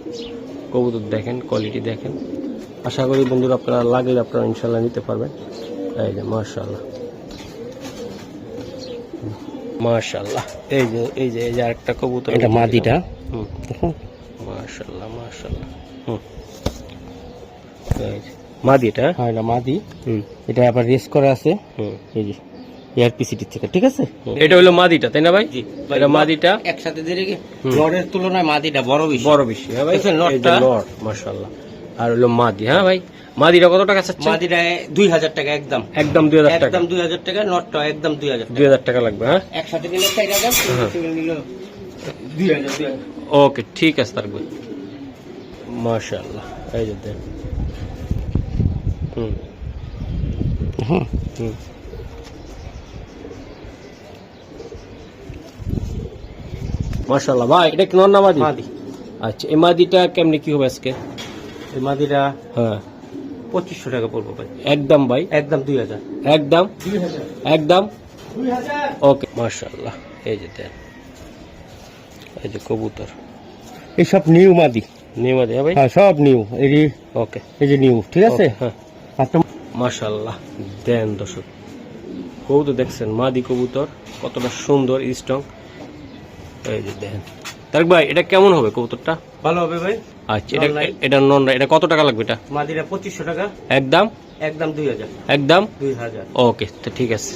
কবুতর দেখেন, কোয়ালিটি দেখেন। আশা করি বন্ধুরা আপনারা লাগলে আপনারা ইনশাআল্লাহ নিতে পারবেন। এই যে মাশাআল্লাহ, মাশাআল্লাহ। এই যে এই যে এই যে আরেকটা কবুতর, এটা মাদিটা। দেখুন, মাশাআল্লাহ মাশাআল্লাহ। এই যে মাদিটা। হ্যাঁ, এটা মাদি। এটা আবার রেস করা আছে, এই যে এআরপিসিটি থেকে। ঠিক আছে, এটা হলো মাদিটা, তাই না ভাই? এটা মাদিটা একসাথে দিয়ে রেখে নরের তুলনায় মাদিটা বড় বেশি, বড় বেশি। হ্যাঁ ভাই, নরটা নর, মাশাআল্লাহ। আর হলো মাদি। হ্যাঁ ভাই, মাদিটা কত টাকা চাচ্ছেন? মাদিটা 2000 টাকা একদম। একদম 2000 টাকা। একদম 2000 টাকা। নটটা একদম 2000 টাকা। 2000 টাকা লাগবে। হ্যাঁ, একসাথে নিলে 4000, সিঙ্গেল নিলে 2000। ওকে, ঠিক আছে তার ভাই, মাশাআল্লাহ। এই যে দেন, মাশাআল্লাহ ভাই। এটা কি নর না মাদি? মাদি। আচ্ছা, এই মাদিটা কেমনি কি হবে আজকে? এই মাদিটা হ্যাঁ 2500 টাকা পড়বে ভাই। একদম ভাই, একদম 2000। একদম 2000, একদম 2000। ওকে, মাশাআল্লাহ। এই যে দেন, এই যে কবুতর, এই সব নিউ মাদি। নিউ মাদি? হ্যাঁ ভাই, হ্যাঁ সব নিউ। এই ওকে, এই যে নিউ। ঠিক আছে, হ্যাঁ, মাশাআল্লাহ। দেন দর্শক, কবুতর দেখছেন, মাদি কবুতর কতটা সুন্দর, স্ট্রং। এই যে দেখেন, তারেক ভাই এটা কেমন হবে কবুতরটা? ভালো হবে ভাই। আচ্ছা এটা নন, এটা কত টাকা লাগবে? এটা মাদিরা 2500 টাকা একদম একদম 2000 একদম 2000। ওকে, তো ঠিক আছে।